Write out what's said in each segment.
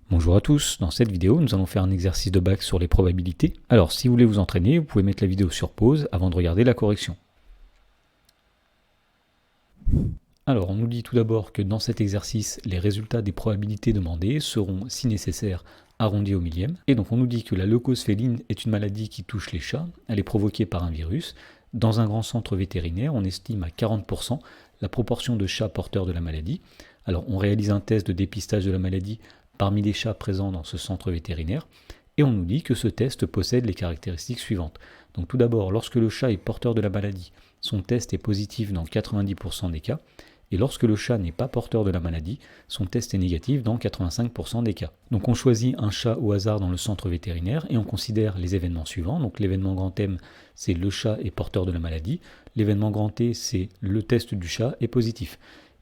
Bonjour à tous, dans cette vidéo nous allons faire un exercice de bac sur les probabilités. Alors si vous voulez vous entraîner, vous pouvez mettre la vidéo sur pause avant de regarder la correction. Alors on nous dit tout d'abord que dans cet exercice, les résultats des probabilités demandées seront, si nécessaire, arrondis au millième. Et donc on nous dit que la leucose féline est une maladie qui touche les chats, elle est provoquée par un virus. Dans un grand centre vétérinaire, on estime à 40% la proportion de chats porteurs de la maladie. Alors on réalise un test de dépistage de la maladie parmi les chats présents dans ce centre vétérinaire, et on nous dit que ce test possède les caractéristiques suivantes. Donc tout d'abord, lorsque le chat est porteur de la maladie, son test est positif dans 90% des cas, et lorsque le chat n'est pas porteur de la maladie, son test est négatif dans 85% des cas. Donc on choisit un chat au hasard dans le centre vétérinaire et on considère les événements suivants. Donc l'événement grand M, c'est le chat est porteur de la maladie. L'événement grand T, c'est le test du chat est positif.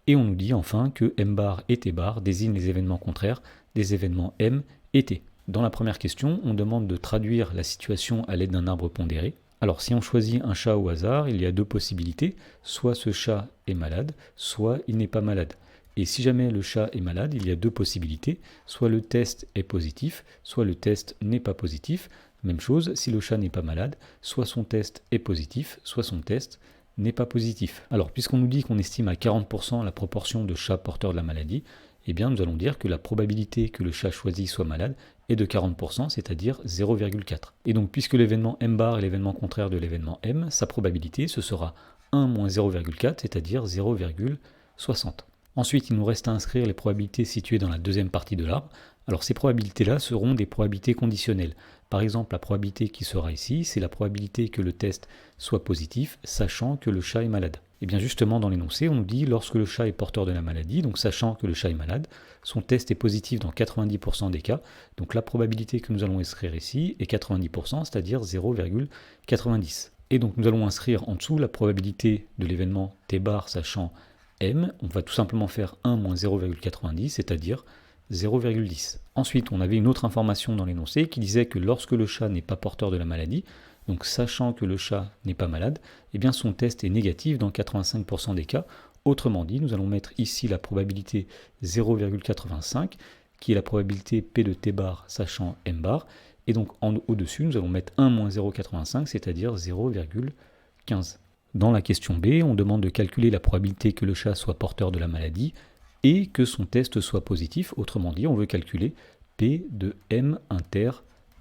Et on nous dit enfin que M bar et T bar désignent les événements contraires des événements M et T. Dans la première question, on demande de traduire la situation à l'aide d'un arbre pondéré. Alors si on choisit un chat au hasard, il y a deux possibilités, soit ce chat est malade, soit il n'est pas malade. Et si jamais le chat est malade, il y a deux possibilités, soit le test est positif, soit le test n'est pas positif. Même chose, si le chat n'est pas malade, soit son test est positif, soit son test n'est pas positif. Alors puisqu'on nous dit qu'on estime à 40% la proportion de chats porteurs de la maladie, eh bien nous allons dire que la probabilité que le chat choisi soit malade est de 40%, c'est-à-dire 0,4. Et donc puisque l'événement M bar est l'événement contraire de l'événement M, sa probabilité ce sera 1 moins 0,4, c'est-à-dire 0,60. Ensuite, il nous reste à inscrire les probabilités situées dans la deuxième partie de l'arbre. Alors ces probabilités-là seront des probabilités conditionnelles. Par exemple, la probabilité qui sera ici, c'est la probabilité que le test soit positif, sachant que le chat est malade. Et bien justement, dans l'énoncé, on nous dit lorsque le chat est porteur de la maladie, donc sachant que le chat est malade, son test est positif dans 90% des cas, donc la probabilité que nous allons inscrire ici est 90%, c'est-à-dire 0,90. Et donc nous allons inscrire en dessous la probabilité de l'événement T bar sachant M, on va tout simplement faire 1 moins 0,90, c'est-à-dire 0,10. Ensuite, on avait une autre information dans l'énoncé qui disait que lorsque le chat n'est pas porteur de la maladie, donc sachant que le chat n'est pas malade, eh bien son test est négatif dans 85% des cas. Autrement dit, nous allons mettre ici la probabilité 0,85, qui est la probabilité P de T bar sachant M bar, et donc au-dessus, nous allons mettre 1 moins 0,85, c'est-à-dire 0,15. Dans la question B, on demande de calculer la probabilité que le chat soit porteur de la maladie et que son test soit positif. Autrement dit, on veut calculer P de M inter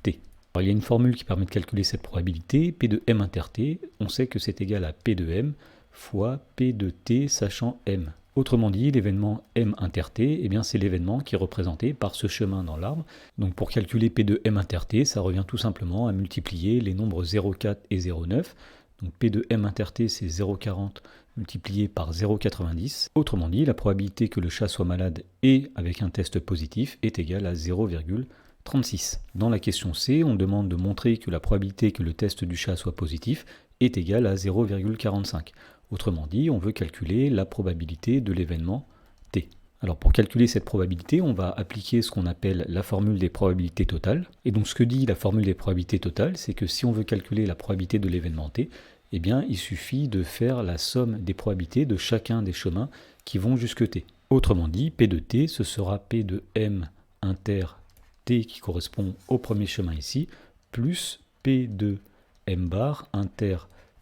T. Alors, il y a une formule qui permet de calculer cette probabilité. P de M inter T, on sait que c'est égal à P de M fois P de T sachant M. Autrement dit, l'événement M inter T, eh bien, c'est l'événement qui est représenté par ce chemin dans l'arbre. Donc pour calculer P de M inter T, ça revient tout simplement à multiplier les nombres 0,4 et 0,9. Donc P de M inter T, c'est 0,40 multiplié par 0,90. Autrement dit, la probabilité que le chat soit malade et avec un test positif est égale à 0,36. Dans la question C, on demande de montrer que la probabilité que le test du chat soit positif est égale à 0,45. Autrement dit, on veut calculer la probabilité de l'événement T. Alors pour calculer cette probabilité, on va appliquer ce qu'on appelle la formule des probabilités totales. Et donc ce que dit la formule des probabilités totales, c'est que si on veut calculer la probabilité de l'événement T, eh bien il suffit de faire la somme des probabilités de chacun des chemins qui vont jusque T. Autrement dit, P de T, ce sera P de M inter T qui correspond au premier chemin ici, plus P de M bar inter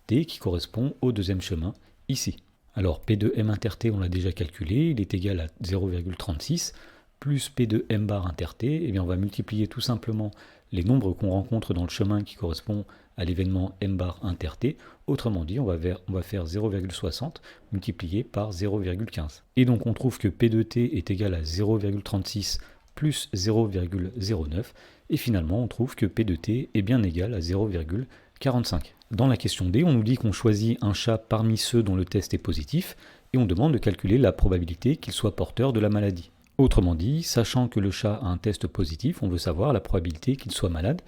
T qui correspond au deuxième chemin ici. Alors P de M inter T, on l'a déjà calculé, il est égal à 0,36, plus P de M bar inter T, eh bien on va multiplier tout simplement les nombres qu'on rencontre dans le chemin qui correspond à l'événement M bar inter T. Autrement dit, on va faire 0,60 multiplié par 0,15. Et donc on trouve que P de T est égal à 0,36 plus 0,09, et finalement on trouve que P de T est bien égal à 0,45. Dans la question D, on nous dit qu'on choisit un chat parmi ceux dont le test est positif, et on demande de calculer la probabilité qu'il soit porteur de la maladie. Autrement dit, sachant que le chat a un test positif, on veut savoir la probabilité qu'il soit malade.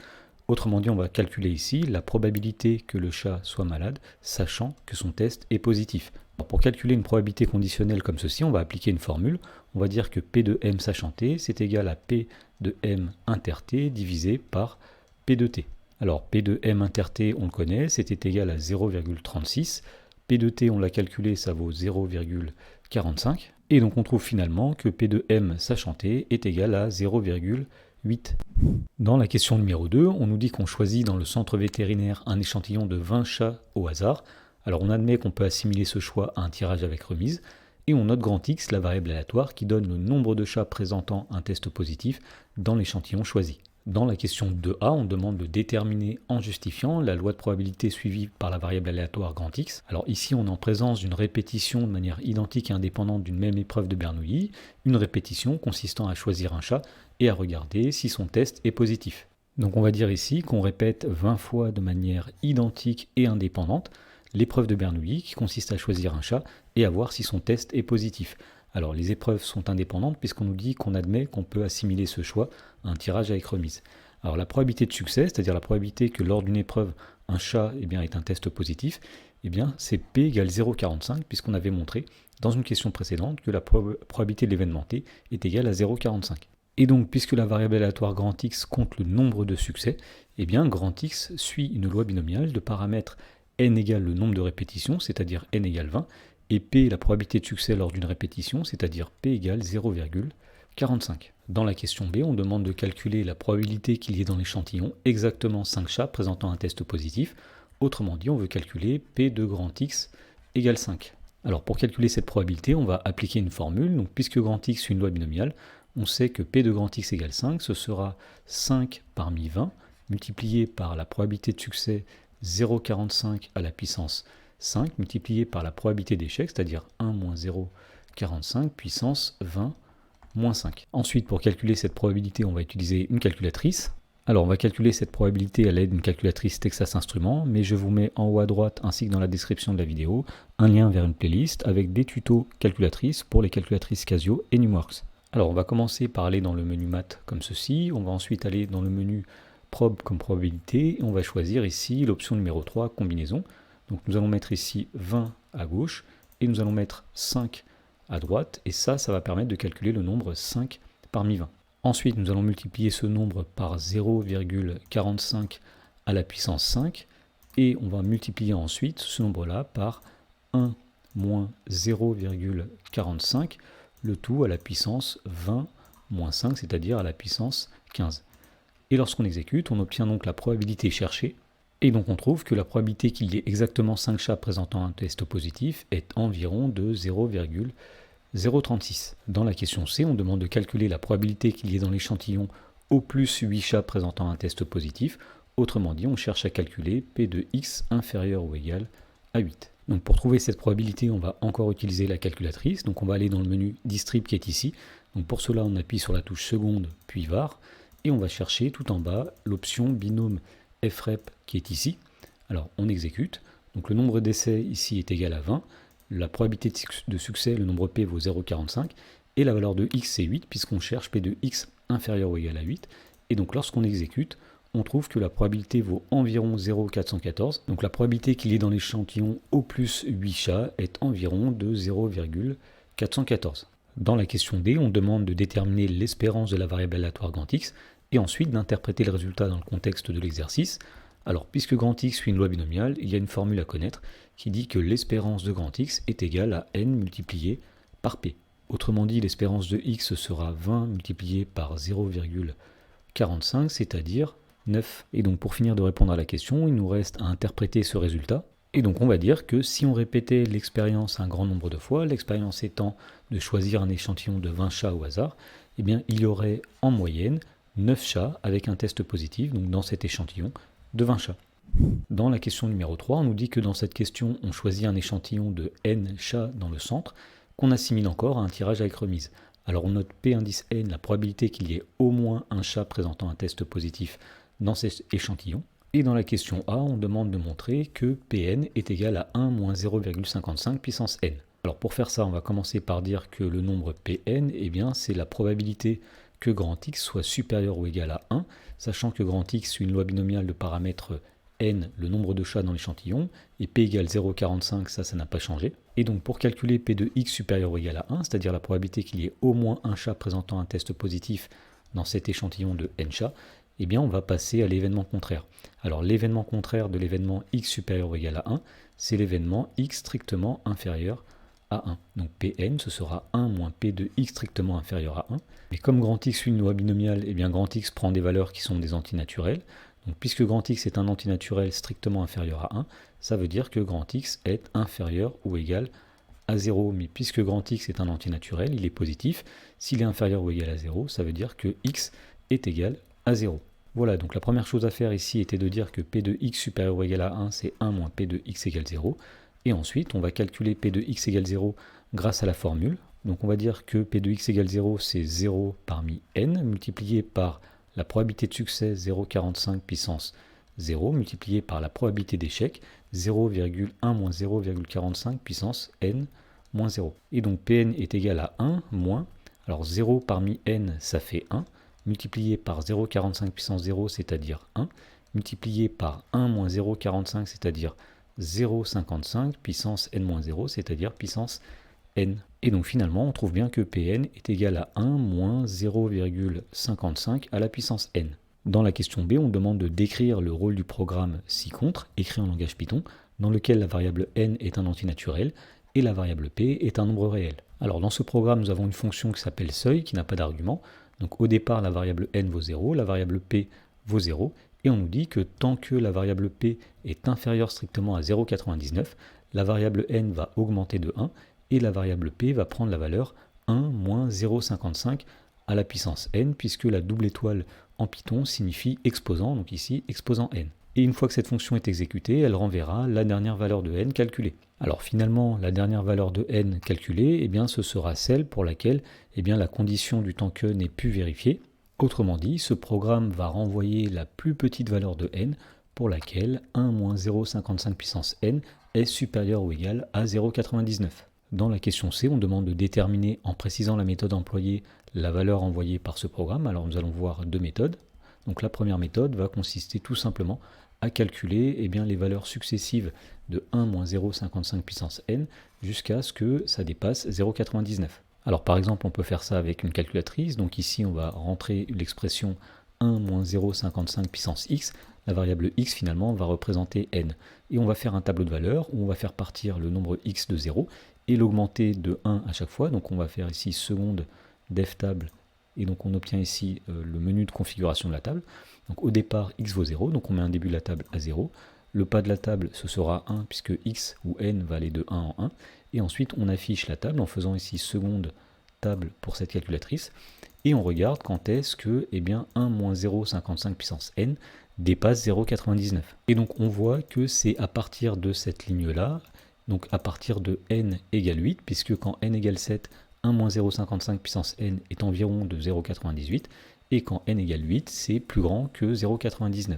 Autrement dit, on va calculer ici la probabilité que le chat soit malade, sachant que son test est positif. Alors pour calculer une probabilité conditionnelle comme ceci, on va appliquer une formule. On va dire que P de M sachant T, c'est égal à P de M inter T divisé par P de T. Alors P de M inter T, on le connaît, c'était égal à 0,36. P de T, on l'a calculé, ça vaut 0,45. Et donc on trouve finalement que P de M sachant T est égal à 0,8. Dans la question numéro 2, on nous dit qu'on choisit dans le centre vétérinaire un échantillon de 20 chats au hasard. Alors on admet qu'on peut assimiler ce choix à un tirage avec remise, et on note grand X, la variable aléatoire, qui donne le nombre de chats présentant un test positif dans l'échantillon choisi. Dans la question 2a, on demande de déterminer en justifiant la loi de probabilité suivie par la variable aléatoire grand X. Alors ici, on est en présence d'une répétition de manière identique et indépendante d'une même épreuve de Bernoulli, une répétition consistant à choisir un chat et à regarder si son test est positif. Donc on va dire ici qu'on répète 20 fois de manière identique et indépendante l'épreuve de Bernoulli qui consiste à choisir un chat et à voir si son test est positif. Alors les épreuves sont indépendantes puisqu'on nous dit qu'on admet qu'on peut assimiler ce choix à un tirage avec remise. Alors la probabilité de succès, c'est-à-dire la probabilité que lors d'une épreuve un chat est un test positif, c'est P égale 0,45 puisqu'on avait montré dans une question précédente que la probabilité de l'événement T est égale à 0,45. Et donc puisque la variable aléatoire grand X compte le nombre de succès, grand X suit une loi binomiale de paramètres n égale le nombre de répétitions, c'est-à-dire n égale 20, et P la probabilité de succès lors d'une répétition, c'est-à-dire P égale 0,45. Dans la question B, on demande de calculer la probabilité qu'il y ait dans l'échantillon exactement 5 chats présentant un test positif. Autrement dit, on veut calculer P de grand X égale 5. Alors pour calculer cette probabilité, on va appliquer une formule. Donc puisque grand X suit une loi binomiale, on sait que P de grand X égale 5, ce sera 5 parmi 20 multiplié par la probabilité de succès 0,45 à la puissance 5 multiplié par la probabilité d'échec, c'est-à-dire 1 moins 0,45 puissance 20 moins 5. Ensuite, pour calculer cette probabilité, on va utiliser une calculatrice. Alors, on va calculer cette probabilité à l'aide d'une calculatrice Texas Instruments, mais je vous mets en haut à droite ainsi que dans la description de la vidéo un lien vers une playlist avec des tutos calculatrices pour les calculatrices Casio et Numworks. Alors, on va commencer par aller dans le menu maths comme ceci, on va ensuite aller dans le menu prob comme probabilité, et on va choisir ici l'option numéro 3, combinaison. Donc nous allons mettre ici 20 à gauche, et nous allons mettre 5 à droite, et ça va permettre de calculer le nombre 5 parmi 20. Ensuite, nous allons multiplier ce nombre par 0,45 à la puissance 5, et on va multiplier ensuite ce nombre-là par 1 moins 0,45, le tout à la puissance 20 moins 5, c'est-à-dire à la puissance 15. Et lorsqu'on exécute, on obtient donc la probabilité cherchée, et donc on trouve que la probabilité qu'il y ait exactement 5 chats présentant un test positif est environ de 0,036. Dans la question C, on demande de calculer la probabilité qu'il y ait dans l'échantillon au plus 8 chats présentant un test positif. Autrement dit, on cherche à calculer P de X inférieur ou égal à 8. Donc pour trouver cette probabilité, on va encore utiliser la calculatrice. Donc on va aller dans le menu distrib qui est ici. Donc pour cela, on appuie sur la touche seconde puis var. Et on va chercher tout en bas l'option binôme frep qui est ici. Alors on exécute. Donc le nombre d'essais ici est égal à 20. La probabilité de succès, le nombre P vaut 0,45. Et la valeur de X c'est 8 puisqu'on cherche P de X inférieur ou égal à 8. Et donc lorsqu'on exécute, on trouve que la probabilité vaut environ 0,414. Donc la probabilité qu'il y ait dans l'échantillon au plus 8 chats est environ de 0,414. Dans la question D, on demande de déterminer l'espérance de la variable aléatoire grand X et ensuite d'interpréter le résultat dans le contexte de l'exercice. Alors, puisque grand X suit une loi binomiale, il y a une formule à connaître qui dit que l'espérance de grand X est égale à n multiplié par P. Autrement dit, l'espérance de X sera 20 multiplié par 0,45, c'est-à-dire 9. Et donc pour finir de répondre à la question, il nous reste à interpréter ce résultat. Et donc on va dire que si on répétait l'expérience un grand nombre de fois, l'expérience étant de choisir un échantillon de 20 chats au hasard, il y aurait en moyenne 9 chats avec un test positif, donc dans cet échantillon de 20 chats. Dans la question numéro 3, on nous dit que dans cette question, on choisit un échantillon de n chats dans le centre, qu'on assimile encore à un tirage avec remise. Alors on note P indice n, la probabilité qu'il y ait au moins un chat présentant un test positif dans cet échantillon. Et dans la question A, on demande de montrer que Pn est égal à 1 moins 0,55 puissance n. Alors pour faire ça, on va commencer par dire que le nombre Pn, c'est la probabilité que grand X soit supérieur ou égal à 1, sachant que grand X suit une loi binomiale de paramètres n, le nombre de chats dans l'échantillon, et P égale 0,45, ça n'a pas changé. Et donc pour calculer P de X supérieur ou égal à 1, c'est-à-dire la probabilité qu'il y ait au moins un chat présentant un test positif dans cet échantillon de n chats, on va passer à l'événement contraire. Alors l'événement contraire de l'événement X supérieur ou égal à 1, c'est l'événement X strictement inférieur à 1. Donc Pn, ce sera 1 moins P de x strictement inférieur à 1. Mais comme grand X suit une loi binomiale, eh bien grand X prend des valeurs qui sont des antinaturelles. Donc puisque grand X est un antinaturel strictement inférieur à 1, ça veut dire que grand X est inférieur ou égal à 0. Mais puisque grand X est un antinaturel, il est positif. S'il est inférieur ou égal à 0, ça veut dire que X est égal à 0. Voilà, donc la première chose à faire ici était de dire que P de x supérieur ou égal à 1, c'est 1 moins P de x égale 0. Et ensuite, on va calculer P de x égale 0 grâce à la formule. Donc on va dire que P de x égale 0, c'est 0 parmi n, multiplié par la probabilité de succès 0,45 puissance 0, multiplié par la probabilité d'échec 0,1 moins 0,45 puissance n moins 0. Et donc Pn est égal à 1 moins, alors 0 parmi n, ça fait 1, multiplié par 0,45 puissance 0, c'est-à-dire 1, multiplié par 1 moins 0,45, c'est-à-dire 0,55 puissance n-0, c'est-à-dire puissance n. Et donc finalement, on trouve bien que Pn est égal à 1 moins 0,55 à la puissance n. Dans la question B, on demande de décrire le rôle du programme ci-contre, écrit en langage Python, dans lequel la variable n est un antinaturel et la variable p est un nombre réel. Alors dans ce programme, nous avons une fonction qui s'appelle seuil, qui n'a pas d'argument. Donc au départ, la variable n vaut 0, la variable p vaut 0, et on nous dit que tant que la variable p est inférieure strictement à 0,99, la variable n va augmenter de 1, et la variable p va prendre la valeur 1 moins 0,55 à la puissance n, puisque la double étoile en Python signifie exposant, donc ici exposant n. Et une fois que cette fonction est exécutée, elle renverra la dernière valeur de n calculée. Alors finalement, la dernière valeur de n calculée, eh bien, ce sera celle pour laquelle eh bien, la condition du temps que n'est plus vérifiée. Autrement dit, ce programme va renvoyer la plus petite valeur de n pour laquelle 1 moins 0,55 puissance n est supérieur ou égal à 0,99. Dans la question C, on demande de déterminer, en précisant la méthode employée, la valeur envoyée par ce programme. Alors nous allons voir deux méthodes. Donc la première méthode va consister tout simplement à calculer eh bien, les valeurs successives de 1 moins 0,55 puissance n jusqu'à ce que ça dépasse 0,99. Alors par exemple, on peut faire ça avec une calculatrice. Donc ici, on va rentrer l'expression 1 moins 0,55 puissance x. La variable x finalement va représenter n. Et on va faire un tableau de valeurs où on va faire partir le nombre x de 0 et l'augmenter de 1 à chaque fois. Donc on va faire ici seconde def table, et donc on obtient ici le menu de configuration de la table. Donc au départ, x vaut 0, donc on met un début de la table à 0. Le pas de la table, ce sera 1, puisque x ou n va aller de 1 en 1. Et ensuite, on affiche la table en faisant ici seconde table pour cette calculatrice. Et on regarde quand est-ce que eh bien, 1 moins 0,55 puissance n dépasse 0,99. Et donc on voit que c'est à partir de cette ligne-là, donc à partir de n égale 8, puisque quand n égale 7, 1 moins 0,55 puissance n est environ de 0,98, et quand n égale 8, c'est plus grand que 0,99.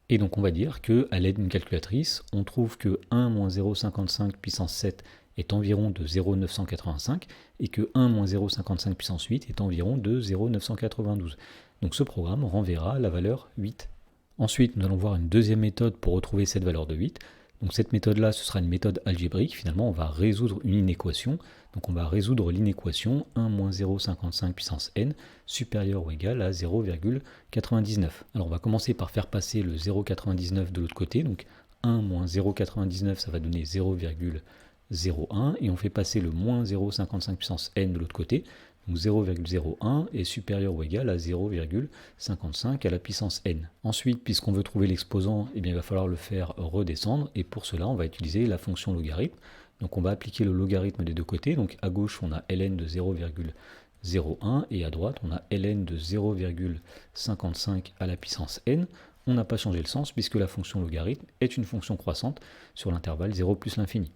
Et donc on va dire qu'à l'aide d'une calculatrice, on trouve que 1 moins 0,55 puissance 7 est environ de 0,985, et que 1 moins 0,55 puissance 8 est environ de 0,992. Donc ce programme renverra la valeur 8. Ensuite, nous allons voir une deuxième méthode pour retrouver cette valeur de 8. Donc cette méthode-là, ce sera une méthode algébrique. Finalement, on va résoudre une inéquation. Donc on va résoudre l'inéquation 1 moins 0,55 puissance n supérieur ou égal à 0,99. Alors on va commencer par faire passer le 0,99 de l'autre côté. Donc 1 moins 0,99, ça va donner 0,01. Et on fait passer le moins 0,55 puissance n de l'autre côté. Donc 0,01 est supérieur ou égal à 0,55 à la puissance n. Ensuite, puisqu'on veut trouver l'exposant, eh bien, il va falloir le faire redescendre. Et pour cela, on va utiliser la fonction logarithme. Donc on va appliquer le logarithme des deux côtés. Donc à gauche, on a ln de 0,01 et à droite, on a ln de 0,55 à la puissance n. On n'a pas changé le sens puisque la fonction logarithme est une fonction croissante sur l'intervalle 0 plus l'infini.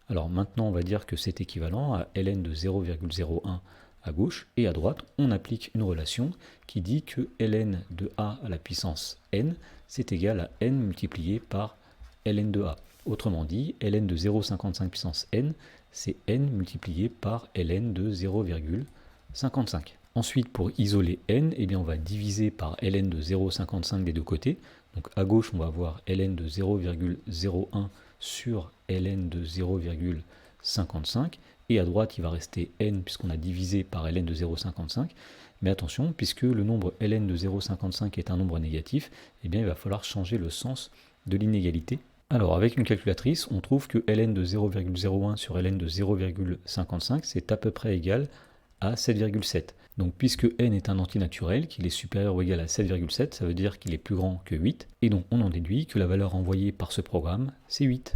Alors maintenant, on va dire que c'est équivalent à ln de 0,01 à gauche, et à droite, on applique une relation qui dit que ln de a à la puissance n, c'est égal à n multiplié par ln de a. Autrement dit, ln de 0,55 puissance n, c'est n multiplié par ln de 0,55. Ensuite, pour isoler n, eh bien, on va diviser par ln de 0,55 des deux côtés. Donc à gauche, on va avoir ln de 0,01 sur ln de 0,55. Et à droite, il va rester n puisqu'on a divisé par ln de 0,55. Mais attention, puisque le nombre ln de 0,55 est un nombre négatif, eh bien, il va falloir changer le sens de l'inégalité. Alors avec une calculatrice, on trouve que ln de 0,01 sur ln de 0,55, c'est à peu près égal à 7,7. Donc puisque n est un entier naturel, qu'il est supérieur ou égal à 7,7, ça veut dire qu'il est plus grand que 8, et donc on en déduit que la valeur envoyée par ce programme, c'est 8.